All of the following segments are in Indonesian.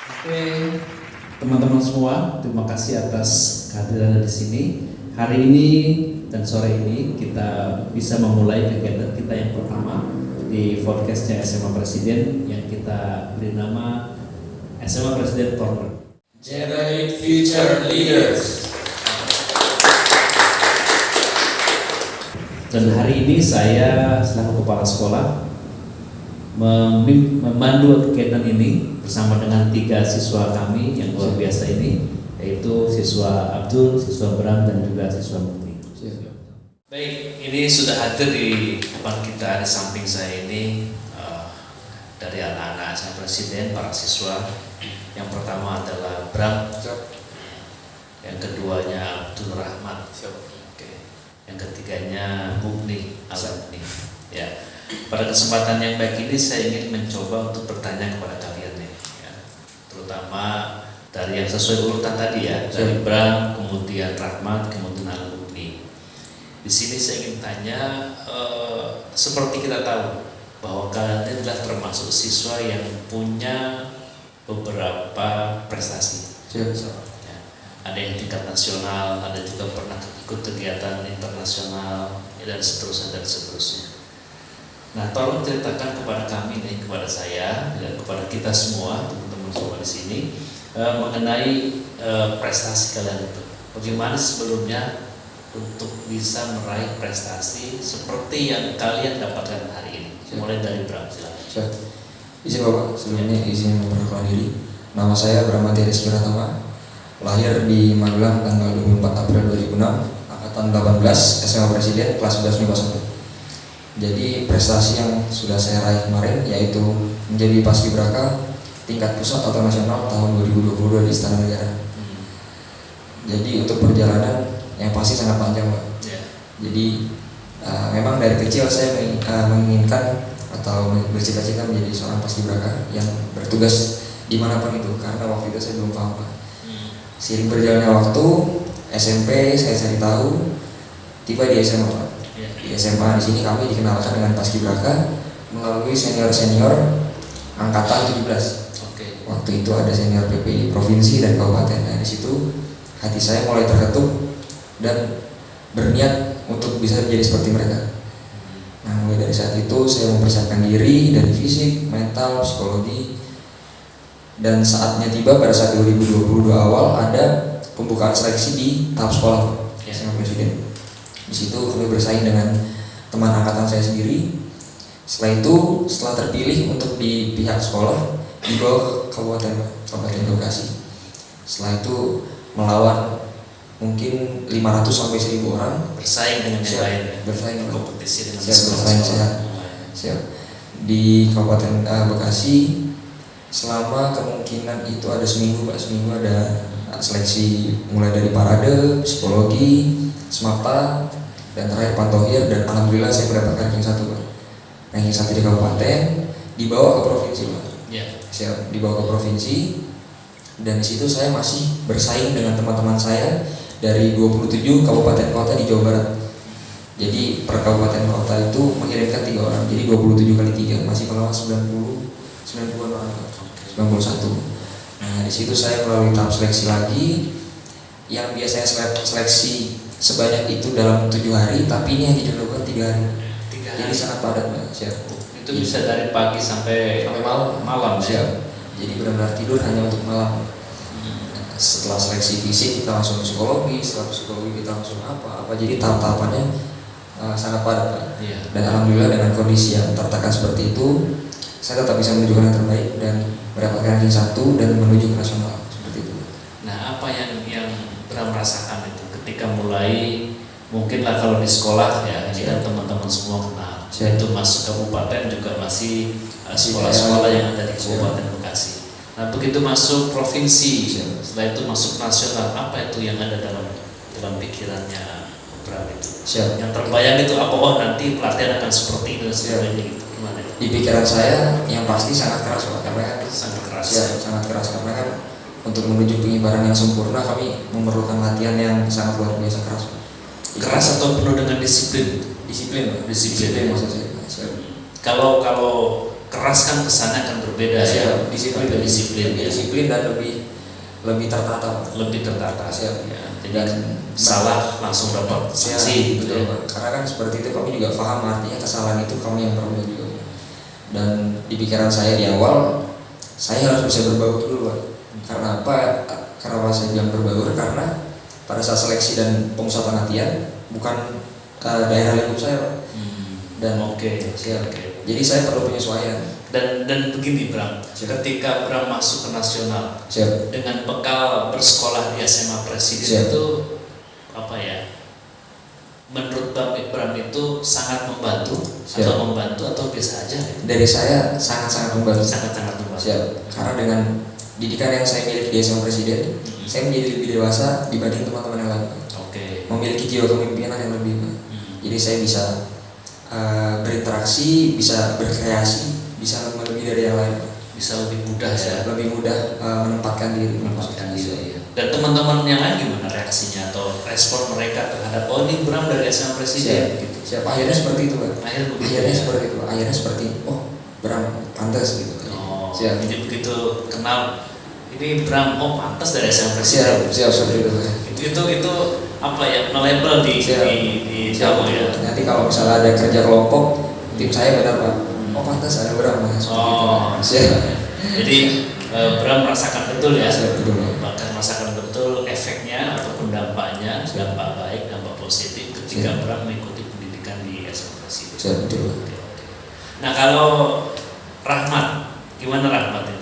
Oke, teman-teman semua, terima kasih atas kehadiran di sini. Hari ini dan sore ini kita bisa memulai kegiatan kita yang pertama di podcastnya SMA Presiden yang kita beri nama SMA Presiden Corner. Generate future leaders. Dan hari ini saya selaku kepala sekolah memandu kegiatan ini bersama dengan 3 siswa kami yang luar biasa ini, yaitu siswa Abdul, siswa Bram, dan juga siswa Mukti. Baik, ini sudah hadir di depan kita di samping saya ini dari anak-anak SMA Presiden, para siswa. Yang pertama adalah Bram, yang keduanya Abdul Rahmat, yang ketiganya Mukni Alumni. Ya. Pada kesempatan yang baik ini saya ingin mencoba untuk bertanya kepada kalian nih, ya. Terutama dari yang sesuai urutan tadi ya, dari Bram, kemudian Rahmat, kemudian Alumni. Di sini saya ingin tanya, seperti kita tahu bahwa kalian adalah termasuk siswa yang punya beberapa prestasi. Ya. Ada yang tingkat nasional, ada juga pernah ikut kegiatan internasional, dan seterusnya dan seterusnya. Nah, tolong ceritakan kepada kami nih, kepada saya dan kepada kita semua, teman-teman semua di sini, mengenai prestasi kalian itu. Bagaimana sebelumnya untuk bisa meraih prestasi seperti yang kalian dapatkan hari ini? Mulai dari Bram, silakan. Izin Bapak, sebelumnya izin memperkenalkan diri. Nama saya Bram Rizky Pratama, lahir di Magelang tanggal 24 April 2006, angkatan 18, SMA Presiden, kelas 11 MIPA 1. Jadi prestasi yang sudah saya raih kemarin yaitu menjadi paskibraka tingkat pusat atau nasional tahun 2022 di Istana Negara. Jadi untuk perjalanan yang pasti sangat panjang, Pak. Jadi memang dari kecil saya menginginkan atau bercita-cita menjadi seorang paskibraka yang bertugas dimanapun itu, karena waktu itu saya belum paham, Pak. Seiring berjalannya waktu, SMP saya cari tahu, tiba di SMA, Pak. Di SMA di sini kami dikenalkan dengan paskibraka melalui senior-senior angkatan 17. Waktu itu ada senior PPI provinsi dan kabupaten. Nah, di situ hati saya mulai terketuk dan berniat untuk bisa menjadi seperti mereka. Nah, mulai dari saat itu saya mempersiapkan diri dari fisik, mental, psikologi. Dan saatnya tiba pada saat 2022 awal ada pembukaan seleksi di tahap sekolah SMA Presiden. Di situ kami bersaing dengan teman angkatan saya sendiri. Setelah itu, setelah terpilih untuk di pihak sekolah, dibawa ke Kabupaten Bekasi. Setelah itu melawan mungkin 500 sampai 1000 orang, Bersaing dengan yang lain, bersaing kompetisi dengan bersaing siap di Kabupaten Bekasi. Selama kemungkinan itu ada seminggu, Pak. Seminggu ada seleksi mulai dari parade, psikologi, SMAPTA, dan terakhir Pantohir, dan alhamdulillah saya mendapatkan ranking 1, Pak. Ranking 1 di kabupaten, dibawa ke provinsi, Pak. Saya dibawa ke provinsi, dan di situ saya masih bersaing dengan teman-teman saya dari 27 kabupaten kota di Jawa Barat. Jadi per kabupaten kota itu mengirimkan 3 orang, jadi 27 kali 3 masih melawan 90 orang, 91. Nah, di situ saya melalui tahap seleksi lagi, yang biasanya seleksi sebanyak itu dalam 7 hari, tapi ini hanya dilakukan 3 hari. Jadi sangat padat, Pak. Itu bisa dari pagi sampai malam. Siap. Jadi benar-benar tidur hanya untuk malam. Setelah seleksi fisik kita langsung psikologi, setelah psikologi kita langsung apa. Jadi tahap-tahapannya sangat padat, Pak. Dan alhamdulillah dengan kondisi yang tertekan seperti itu, saya tetap bisa menunjukkan yang terbaik dan mendapatkan ranking 1 dan menuju ke nasional seperti itu. Nah, apa yang pernah merasakan itu ketika mulai, mungkinlah kalau di sekolah ya, ini kan teman-teman semua kenal. Itu masuk kabupaten juga masih sekolah-sekolah yang ada di Kabupaten Bekasi. Nah, begitu masuk provinsi, setelah itu masuk nasional, apa itu yang ada dalam pikirannya Bram itu? Yang terbayang itu apa? Oh, nanti pelatihan akan seperti itu dan sebagainya gitu. Gimana? Di pikiran saya yang pasti sangat keras, Pak. Karena kan sangat keras. Sangat keras karena kan untuk menuju pengibaran yang sempurna kami memerlukan latihan yang sangat luar biasa keras. Keras atau penuh dengan disiplin? Disiplin maksud saya. Kalau keras kan kesannya akan berbeda ya. Disiplin, disiplin dan lebih tertata. Lebih tertata. Siap. Ya, jadi Dan salah langsung dapat sanksi gitu ya. Karena kan seperti itu kami juga paham artinya kesalahan itu kami yang perbuat juga. Dan di pikiran saya di awal saya harus bisa berbaur dulu Pak. Karena apa? Karena saya bilang berbaur karena pada saat seleksi dan pemusatan latihan bukan daerah lingkup saya Pak. Dan siap. Jadi saya perlu penyesuaian. Dan begini Bram, ketika Bram masuk ke nasional dengan bekal bersekolah di SMA Presiden itu apa ya? Menurut Bram itu sangat membantu atau biasa aja? Dari saya sangat-sangat membantu. Sangat-sangat membantu. Siap. Karena dengan didikan yang saya miliki di SMA Presiden, saya menjadi lebih dewasa dibanding teman-teman yang lain. Memiliki jiwa kepemimpinan yang lebih. Jadi saya bisa berinteraksi, bisa berkreasi, bisa lebih dari yang lain, bisa lebih mudah lebih mudah menempatkan diri. Ya. Dan teman-teman yang lain gimana reaksinya atau respon mereka terhadap ini Bram dari SMA Presiden gitu. Siap. Akhirnya seperti itu Pak. Akhirnya seperti Bram pantas gitu. Siap. Jadi begitu kenal ini Bram pantas dari SMA Presiden. Siap seperti itu. Itu apa ya, melabel di kamu ya. Nanti kalau misalnya ada kerja kelompok, tim saya benar Pak. Pantas ada Bram. Siap. Jadi Bram merasakan betul ya. Betul. Bahkan merasakan betul efeknya ataupun dampaknya, dampak baik, dampak positif ketika Bram mengikuti pendidikan di SMA Presiden. Siap, betul. Nah kalau Rahmat, gimana Rahmat ini?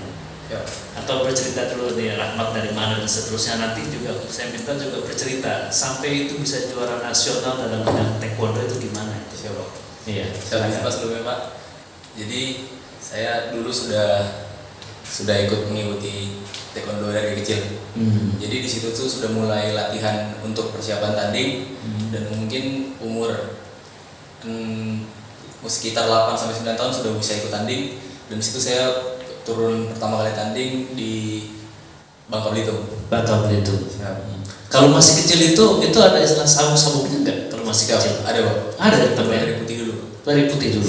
Atau bercerita dulu nih Rahmat dari mana dan seterusnya, nanti juga saya minta juga bercerita sampai itu bisa juara nasional dalam bidang taekwondo itu gimana itu? Siapa? Iya. Saya pas dulu Pak. Jadi saya dulu sudah ikut mengikuti taekwondo dari kecil. Jadi di situ tuh sudah mulai latihan untuk persiapan tanding dan mungkin umur sekitar 8 sampai 9 tahun sudah bisa ikut tanding, dan di situ saya turun pertama kali tanding di Bangka Belitung. Kalau masih kecil itu ada istilah sabuk-sabuknya enggak? Kalau masih kecil ada Pak. Ada, tapi dari putih dulu. Dari putih dulu.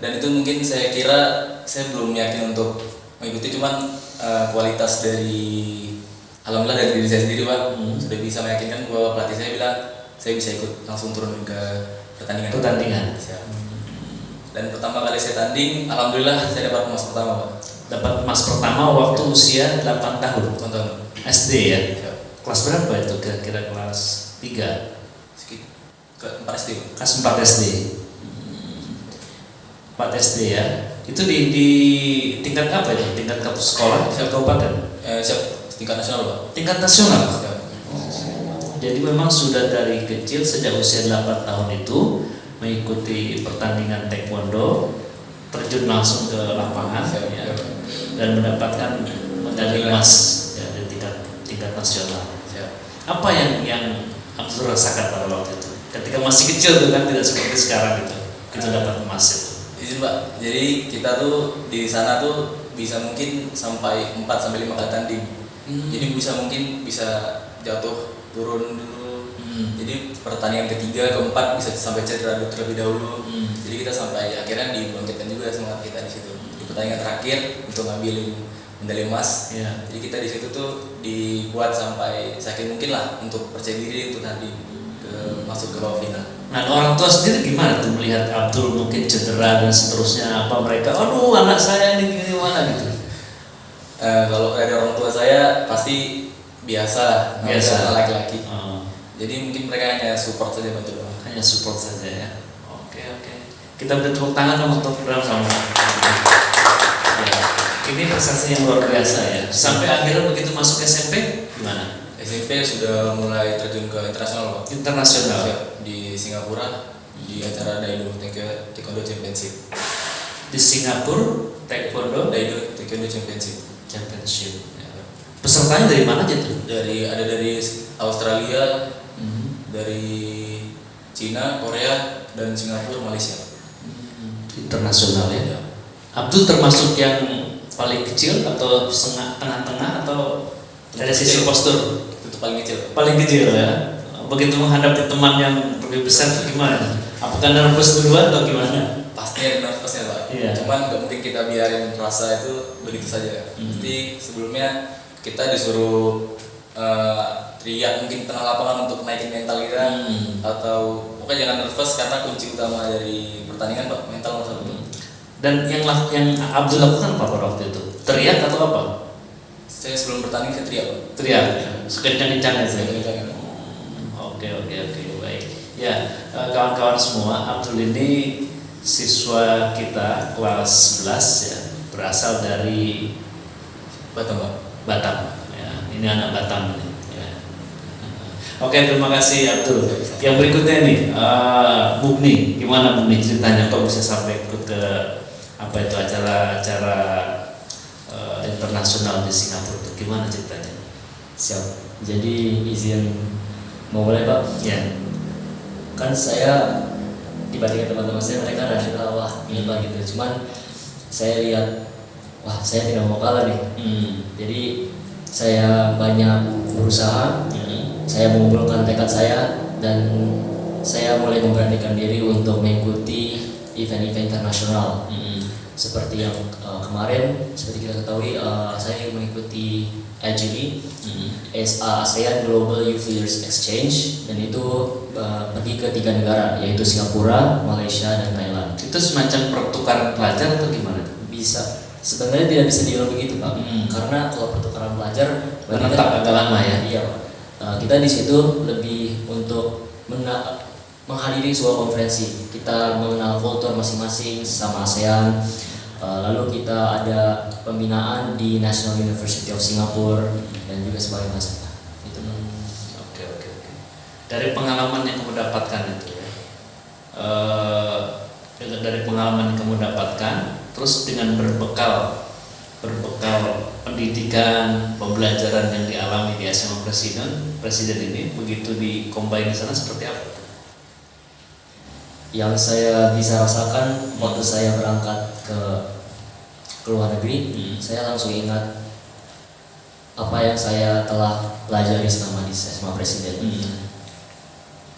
Dan itu mungkin saya kira saya belum yakin untuk mengikuti, cuman kualitas dari alhamdulillah dari diri saya sendiri Pak sudah bisa meyakinkan bahwa pelatih saya bilang saya bisa ikut langsung turun ke pertandingan. Dan pertama kali saya tanding, alhamdulillah saya dapat emas pertama Pak. Dapat emas pertama waktu usia 8 tahun. SD ya. Kelas berapa itu? Kira-kira kelas 3. Kelas 4 SD. Kelas 4 SD. 4 SD ya. Itu di tingkat apa itu? Tingkat sekolah, kabupaten? Tingkat nasional Pak. Tingkat nasional. Jadi memang sudah dari kecil sejak usia 8 tahun itu mengikuti pertandingan taekwondo, terjun langsung ke lapangan dan mendapatkan medali emas ya, di tingkat nasional. Apa yang Abdul rasakan pada waktu itu? Ketika masih kecil tuh kan, tidak seperti sekarang gitu. Kita dapat emas itu. Izin Pak. Jadi kita tuh di sana tuh bisa mungkin sampai 4 sampai 5 kali tanding. Jadi bisa jatuh turun dulu. Jadi pertandingan ketiga, keempat bisa sampai cedera terlebih dahulu. Jadi kita sampai akhirnya dibangkitkan juga semangat kita di situ. Di pertandingan terakhir untuk ngambilin medali emas. Jadi kita di situ tuh dibuat sampai yakin mungkin lah untuk percaya diri untuk nanti masuk ke babak final. Nah orang tua sendiri gimana tuh melihat Abdul mungkin cedera dan seterusnya, apa mereka, aduh anak saya ini gimana gitu? Kalau dari orang tua saya pasti biasa laki-laki. Jadi mungkin mereka hanya support saja, bantu doang. Hanya support saja ya. Oke. Kita beri tepuk tangan dong untuk Bram sama. Ini prestasi yang luar biasa ya. Sampai akhirnya begitu masuk SMP gimana? SMP sudah mulai terjun ke internasional Pak. Internasional di Singapura di acara Daido Taekwondo Championship. Di Singapura Daido Taekwondo Championship. Ya. Pesertanya dari mana aja tuh? Ada dari Australia, dari Cina, Korea, dan Singapura, Malaysia. Internasional ya. Abdul termasuk yang paling kecil atau tengah-tengah atau dari sisi postur? Itu paling kecil. Paling kecil ya. Begitu menghadapi teman yang lebih besar itu gimana? Apakah nervous duluan atau gimana? pasti ada nervousnya Pak. Iya. Cuman nggak mungkin kita biarin rasa itu begitu saja. Mesti sebelumnya kita disuruh teriak mungkin tengah lapangan untuk naikin mental kita, atau pokoknya jangan nervous karena kunci utama dari pertandingan Pak, mental nomor satu. Dan yang Abdul lakukan apa pada waktu itu? Teriak atau apa? Saya sebelum bertanding saya teriak Pak. Teriak, sekencang-kencangnya Saya saya. teriak. Oke, baik. Ya, kawan-kawan semua, Abdul ini siswa kita kelas 11 ya, berasal dari Batam Pak. Batam. Ya, ini anak Batam ini. Ya. Oke, terima kasih Abdul. Yang berikutnya nih, Mugni, gimana Mugni ceritanya kok bisa sampai ikut ke apa itu acara internasional di Singapura itu gimana ceritanya? Siap. Jadi izin mau mulai Pak. Ya. Kan saya dibandingkan teman-teman saya mereka rasional, wah ini Pak gitu. Cuman saya lihat, wah saya tidak mau kalah nih. Jadi saya banyak berusaha, saya mengumpulkan tekad saya dan saya mulai memberanikan diri untuk mengikuti event-event internasional. Seperti yang kemarin, seperti kita ketahui, saya mengikuti AGE, ASEAN Global Youth Leaders Exchange, dan itu pergi ke 3 negara, yaitu Singapura, Malaysia, dan Thailand. Itu semacam pertukaran pelajar atau gimana? Bisa, sebenarnya tidak bisa dibilang begitu Pak, karena kalau pertukaran pelajar Menetap agak lama ya. Iya Pak. Kita di situ lebih untuk menghadiri sebuah konferensi. Kita mengenal kultur masing-masing sama ASEAN. Lalu kita ada pembinaan di National University of Singapore dan juga sebagai mahasiswa. Itu. Oke. Dari pengalaman yang kamu dapatkan itu ya, dari pengalaman yang kamu dapatkan, terus dengan berbekal pendidikan, pembelajaran yang dialami di SMA Presiden ini, begitu di combine di sana seperti apa? Yang saya bisa rasakan waktu saya berangkat ke luar negeri, saya langsung ingat apa yang saya telah pelajari selama di SMA Presiden.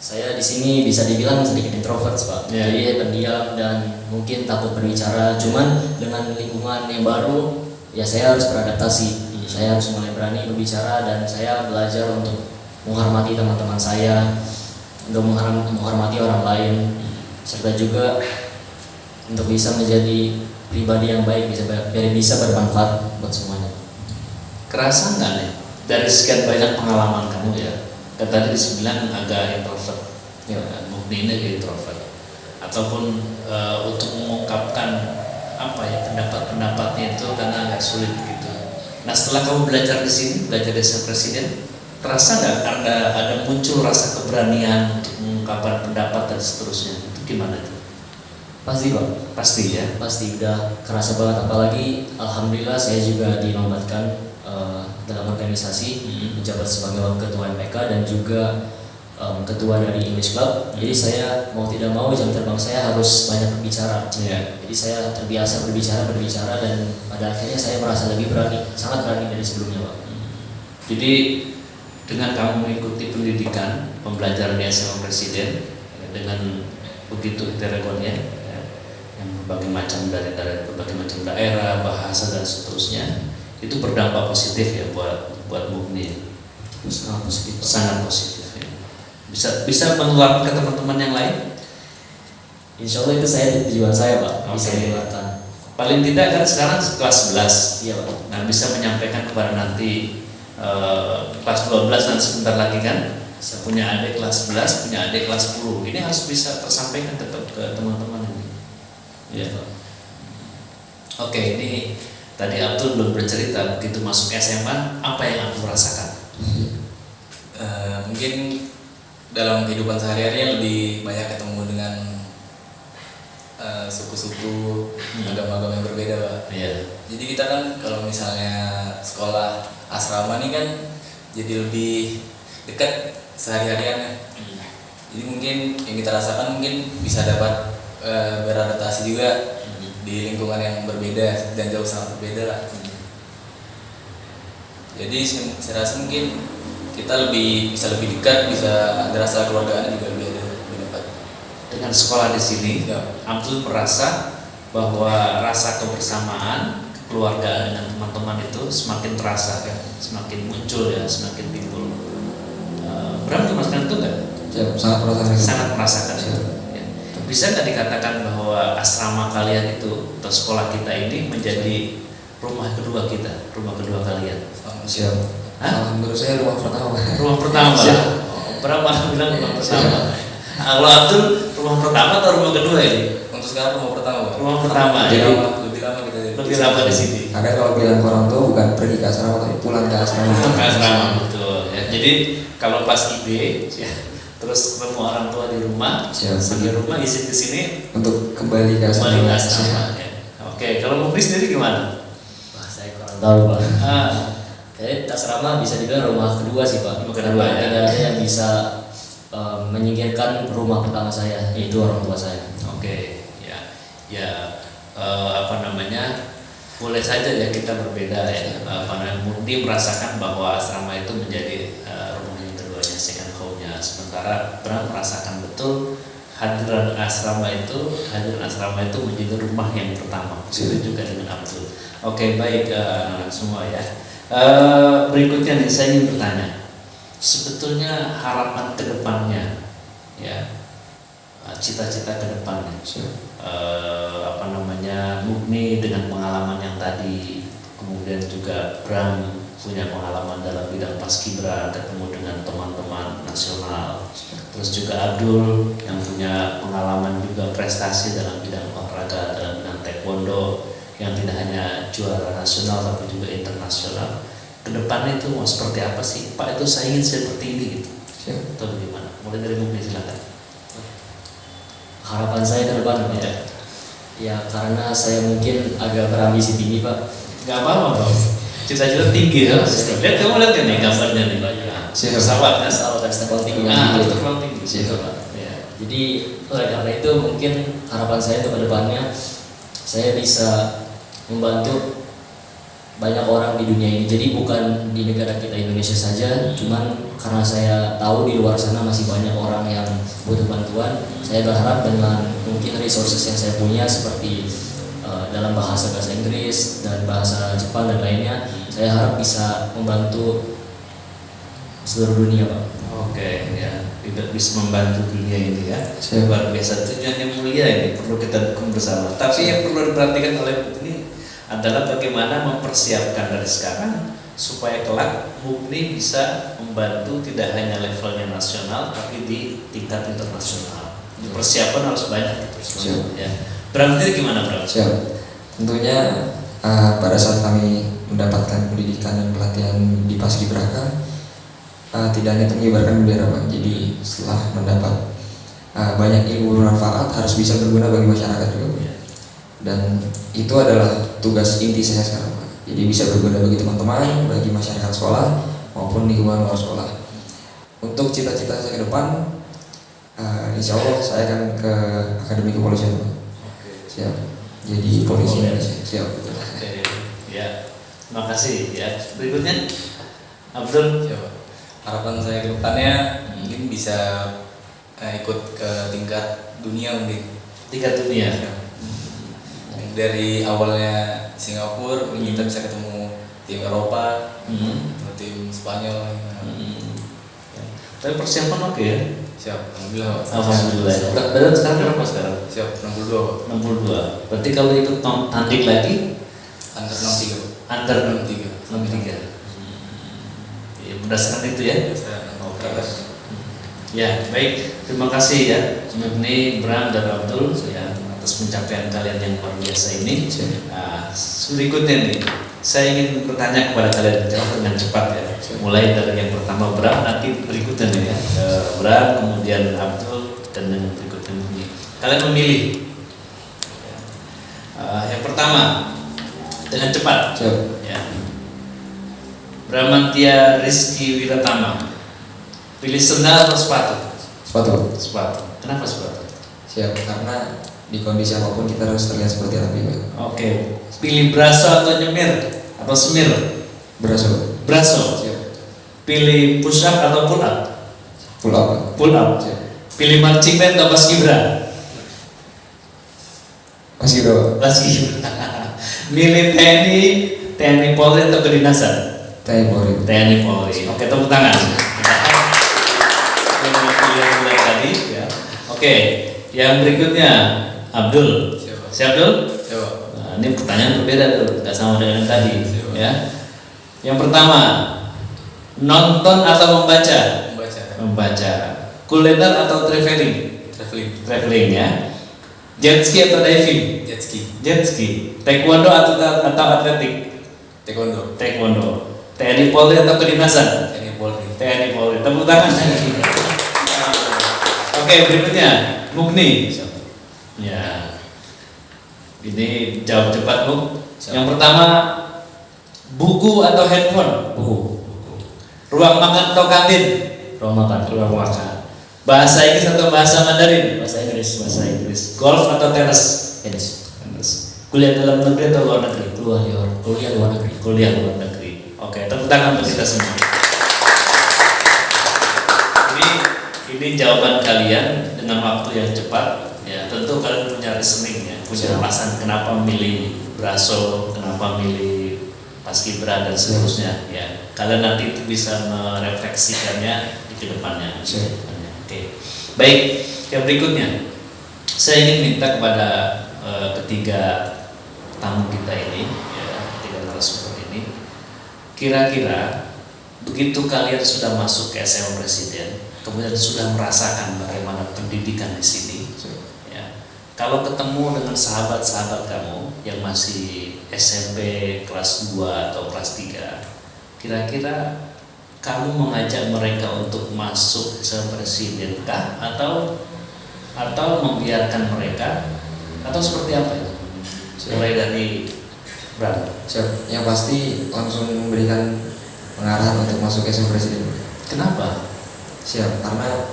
Saya di sini bisa dibilang sedikit introvert Pak, jadi pendiam dan mungkin takut berbicara. Cuman dengan lingkungan yang baru, ya saya harus beradaptasi. Saya harus mulai berani berbicara dan saya belajar untuk menghormati teman-teman saya, untuk menghormati orang lain, serta juga untuk bisa menjadi pribadi yang baik, bisa bermanfaat buat semuanya. Kerasa nggak nih dari sekian banyak pengalaman kamu ya, kan tadi dibilang agak introvert, ya, Mugni ini agak introvert, ataupun untuk mengungkapkan apa ya pendapat-pendapatnya itu karena agak sulit gitu. Nah setelah kamu belajar di sini, belajar di SMA Presiden, terasa nggak ada muncul rasa keberanian untuk mengungkapkan pendapat dan seterusnya? Itu gimana itu? Pasti Pak. Pasti ya. Pasti udah kerasa banget, apalagi alhamdulillah saya juga dinobatkan dalam organisasi, menjabat sebagai ketua MPK dan juga ketua dari English Club. Jadi saya mau tidak mau jam terbang saya harus banyak berbicara. Jadi saya terbiasa berbicara dan pada akhirnya saya merasa lebih berani, sangat berani dari sebelumnya Pak. Jadi dengan kamu mengikuti pendidikan pembelajaran di SMA Presiden dengan begitu heterogennya, yang berbagai macam dari berbagai macam daerah, bahasa dan seterusnya, itu berdampak positif ya buat Mugni. Sangat positif. Sangat positif ya. Bisa menularkan ke teman-teman yang lain. Insya Allah itu saya tujuan saya Pak, bisa Oke. menularkan. Paling tidak kan sekarang kelas 11. Iya Pak. Nah bisa menyampaikan kepada nanti kelas 12 nanti sebentar lagi kan. Saya punya adik kelas 11, punya adik kelas 10. Ini harus bisa tersampaikan tetap ke teman-teman ini. Ya. Oke, ini tadi Abdul belum bercerita begitu masuk SMA apa yang Abdul rasakan? Mungkin dalam kehidupan sehari-hari lebih banyak ketemu dengan suku-suku, agama-agama yang berbeda Pak. Iya. Jadi kita kan kalau misalnya sekolah asrama nih kan jadi lebih dekat sehari-hariannya. Jadi mungkin yang kita rasakan mungkin bisa dapat beradaptasi juga di lingkungan yang berbeda dan jauh sangat berbeda lah. Jadi saya rasa mungkin kita bisa lebih dekat, bisa ada rasa keluargaan juga lebih dapat. dengan sekolah di sini, Ya. Abdul merasa bahwa rasa kebersamaan, keluargaan dengan teman-teman itu semakin terasa, ya, semakin muncul ya, semakin timbul. Bram merasakan itu nggak? Siap, sangat merasakan itu. Sangat merasakan itu. Ya. Bisa nggak dikatakan bahwa asrama kalian itu atau sekolah kita ini menjadi rumah kedua kita, rumah kedua kalian? Siap. Hah? Menurut saya rumah pertama. Rumah pertama. Siap. Bram malah bilang rumah pertama. Kalau Abdul rumah pertama atau rumah kedua ini? Untuk sekarang rumah pertama, Pak. Rumah pertama. Jadi, Ya. lebih lama kita Lebih lama di sini. Karena kalau bilang ke orang tua bukan pergi ke asrama tapi pulang ke asrama. Ke asrama, betul. Ya. Jadi kalau pas IB, ya, terus ketemu orang tua di rumah, Siap. sampai rumah izin ke sini, Untuk kembali ke asrama. kembali ke asrama. Ya. Oke, kalau Mukri sendiri gimana? Wah, saya kurang tahu Pak. Ah, Kayaknya asrama bisa dibilang rumah kedua sih Pak. Rumah kedua, ya. Tidak ada yang bisa menyingkirkan rumah pertama saya, yaitu orang tua saya. Oke, apa namanya? Boleh saja ya kita berbeda ya. Apa namanya? Murni merasakan bahwa asrama itu menjadi rumah yang keduanya, second home-nya. Sementara Bram merasakan betul hadiran asrama itu menjadi rumah yang pertama. Itu juga dengan Abdul. Oke, baik anak-anak semua ya. Berikutnya nih saya ingin bertanya. Sebetulnya harapan ke depannya ya, cita-cita ke depannya, apa namanya, Mukni dengan pengalaman yang tadi, kemudian juga Bram punya pengalaman dalam bidang paskibra, ketemu dengan teman-teman nasional, terus juga Abdul yang punya pengalaman juga prestasi dalam bidang olahraga, dalam bidang taekwondo, yang tidak hanya juara nasional tapi juga internasional. Kedepannya itu mau seperti apa sih Pak? Itu saya ingin seperti ini gitu. Siap. Atau bagaimana? Mulai dari Mukni silakan. Harapan saya ke depan Pak. Ya. Ya karena saya mungkin agak berambisi tinggi Pak. Gak apa-apa Bang. Cita-cita tinggi ya. Lihat kamu lihat kan nih gambarnya nih. Siap. Pesawat kan? Pesawat harus terbang tinggi. Harus terbang tinggi. Gitu Pak. Ya. Jadi oleh karena itu mungkin harapan saya untuk kedepannya saya bisa membantu banyak orang di dunia ini. Jadi bukan di negara kita Indonesia saja, cuman karena saya tahu di luar sana masih banyak orang yang butuh bantuan. Saya berharap dengan mungkin resources yang saya punya seperti dalam bahasa Inggris dan bahasa Jepang dan lainnya, saya harap bisa membantu seluruh dunia Pak. Oke ya, tidak bisa membantu dunia ini ya. Siap. Luar biasa, tujuan yang mulia ini perlu kita dukung bersama. Tapi yang perlu diperhatikan oleh Mukni adalah bagaimana mempersiapkan dari sekarang supaya kelak Mukni bisa membantu tidak hanya levelnya nasional tapi di tingkat internasional. Persiapan harus banyak gitu. Siap. Ya. Berarti gimana Bram? Siap. Tentunya pada saat kami mendapatkan pendidikan dan pelatihan di Paskibraka, tidak hanya mengibarkan bendera Pak. Jadi setelah mendapat banyak ilmu bermanfaat harus bisa berguna bagi masyarakat juga Pak. Dan itu adalah tugas inti saya sekarang Pak. Jadi bisa berguna bagi teman-teman, bagi masyarakat sekolah maupun lingkungan luar sekolah. Untuk cita-cita saya ke depan, insya Allah saya akan ke Akademi Kepolisian Pak. Siap. Jadi polisi Indonesia. Siap. Oke. Ya. Terima kasih ya. Berikutnya Abdul. Siapa? Harapan saya ke depannya mungkin bisa ikut ke tingkat dunia mungkin. Tingkat dunia. Dari awalnya Singapura, mungkin kita bisa ketemu tim Eropa, atau tim Spanyol. Tapi persiapan oke ya. Siap, alhamdulillah Pak. Alhamdulillah. Berat badan sekarang berapa sekarang? Siap, 62 Pak. 62. Berarti kalau ikut tanding lagi Under 63 Pak. under 63. 63. Ya, berdasarkan itu ya. Oke. Ya, baik. Terima kasih ya Mukni, Bram dan Abdul ya atas pencapaian kalian yang luar biasa ini. Nah, berikutnya nih, saya ingin bertanya kepada kalian jawab dengan cepat ya. Mulai dari yang pertama Bram, nanti berikutnya nih ya. Bram, kemudian Abdul dan yang berikutnya Mukni. Kalian memilih. Yang pertama dengan cepat. Siap. Ya. Bramantia Rizky Wiratama. Pilih sendal atau sepatu? Sepatu. Sepatu. Kenapa sepatu? Siap. Karena di kondisi apapun kita harus terlihat seperti rapi Pak. Oke. Pilih braso atau nyemir atau semir? Braso. Braso. Siap. Pilih push up atau pull up? Pull up Pak. Pull up. Siap. Pilih marching band atau paskibra? Paskibra. Milih TNI Polri atau kedinasan? TNI Polri. TNI Polri. Oke, tepuk tangan. Yang mulai tadi ya. Oke, yang berikutnya Abdul. Siapa? Si Abdul? Coba. Nah, ini pertanyaan berbeda tuh, nggak sama dengan yang tadi. Siapa? Ya. Yang pertama, nonton atau membaca? Membaca. Kuliner atau traveling? Traveling ya. Jet ski atau diving? Jet ski. Taekwondo atau atletik? Taekwondo. TNI Polri atau kedinasan? TNI Polri. Tepuk tangan. Oke, berikutnya Mugni. Ya. Ini jawab cepat, Bu. Yang pertama, buku atau handphone? Buku. Ruang makan atau kantin? Ruang makan. Ruang makan. Bahasa Inggris atau bahasa Mandarin? Bahasa Inggris. Bahasa Inggris. Golf atau tenis? Tenis. Tenis. Kuliah dalam negeri atau luar negeri? Kuliah luar negeri. Kuliah luar negeri. Oke, tepuk tangan untuk kita semua. Ini jawaban kalian dengan waktu yang cepat. Ya, tentu kalian punya reasoning ya, punya alasan kenapa milih Braso, kenapa milih Paskibra dan seterusnya. Ya, kalian nanti itu bisa merefleksikannya di kedepannya. Oke. Baik, yang berikutnya saya ingin minta kepada ketiga tamu kita ini, ya, ketiga narasumber ini, kira-kira begitu kalian sudah masuk ke SMA Presiden, kemudian sudah merasakan bagaimana pendidikan di sini, ya, kalau ketemu dengan sahabat-sahabat kamu yang masih SMP kelas 2 atau kelas 3, kira-kira kamu mengajak mereka untuk masuk SMA Presiden kah? Atau membiarkan mereka, atau seperti apa itu? Mulai dari Bram. Siap. Yang pasti langsung memberikan pengarahan untuk masuk SMA Presiden. Kenapa? Siap, karena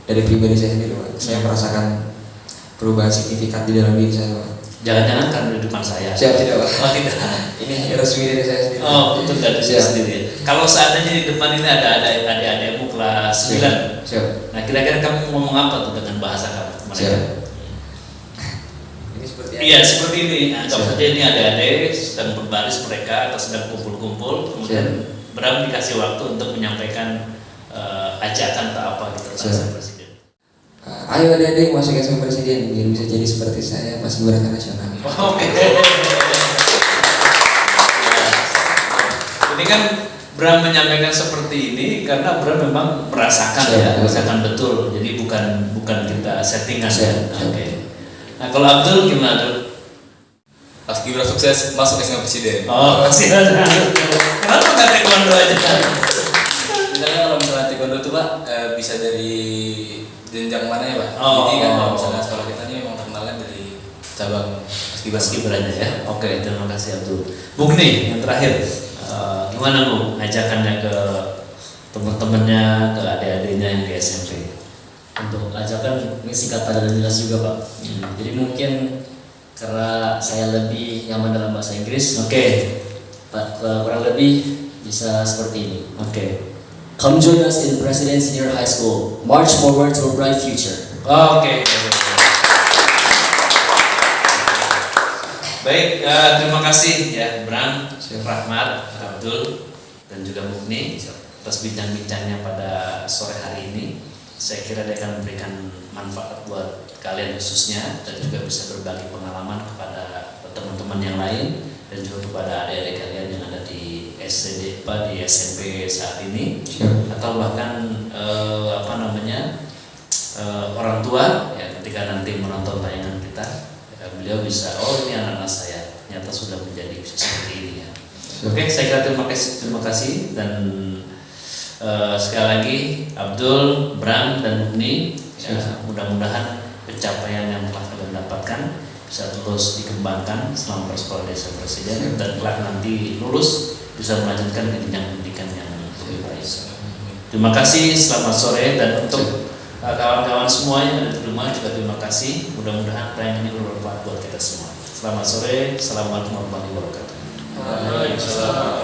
dari pribadi saya sendiri, Pak, saya merasakan perubahan signifikan di dalam diri saya, Pak. Jangan-jangan karena di depan saya. Siap, tidak, Pak. Oh tidak. Ini resmi dari saya sendiri. Oh betul, dari saya Siap. sendiri. Kalau seandainya di depan ini ada adik-adikmu kelas 9, Siap. nah kira-kira kamu ngomong apa tuh dengan bahasa kamu mereka? Siap. Ini seperti Iya seperti ini. Anggap saja ini adik-adik sedang berbaris mereka atau sedang kumpul-kumpul, kemudian Bram dikasih waktu untuk menyampaikan ajakan atau apa gitu bahasa presiden. Ayo adik-adik masuk SMA Presiden biar bisa jadi seperti saya pas gerakan nasional. Oke. Ini kan Bram menyampaikan seperti ini karena Bram memang merasakan ya, merasakan betul. Jadi bukan kita settingan ya. Oke. Nah kalau Abdul gimana tuh? Paskibra sukses masuk SMA Presiden. Oh pasti ada. Kenapa nggak taekwondo aja? Misalnya kalau misalnya taekwondo itu Pak bisa dari jenjang mana ya Pak? Oh. Jadi kan kalau misalnya sekolah kita ini memang terkenalnya dari cabang Paskibra aja ya. Oke, terima kasih Abdul. Mugni yang terakhir, gimana Bu ajakannya ke teman-temannya, ke adik-adiknya yang di SMP? Untuk ajakan ini singkat padat dan jelas juga Pak. Jadi mungkin karena saya lebih nyaman dalam bahasa Inggris, Oke. kurang lebih bisa seperti ini. Oke. Come join us in President Senior High School. March forward to a bright future. Oke. Baik, terima kasih ya Bram, Rahmat, Abdul, dan juga Mugni atas bincang-bincangnya pada sore hari ini. Saya kira dia akan memberikan manfaat buat kalian khususnya dan juga bisa berbagi pengalaman kepada teman-teman yang lain dan juga kepada adik-adik kalian yang ada di SD di SMP saat ini atau bahkan orang tua ya ketika nanti menonton tayangan kita beliau bisa ini anak-anak saya ternyata sudah menjadi seperti ini ya. Oke, saya kira terima kasih dan sekali lagi Abdul, Bram dan Mugni ya, mudah-mudahan pencapaian yang telah kalian dapatkan bisa terus dikembangkan selama bersekolah di SMA Presiden dan kelak nanti lulus bisa melanjutkan ke jenjang pendidikan yang lebih baik. Terima kasih, selamat sore dan untuk kawan-kawan semua yang ada di rumah juga terima kasih. Mudah-mudahan tayangan ini bermanfaat buat kita semua. Selamat sore, assalamualaikum warahmatullahi wabarakatuh. Waalaikumsalam.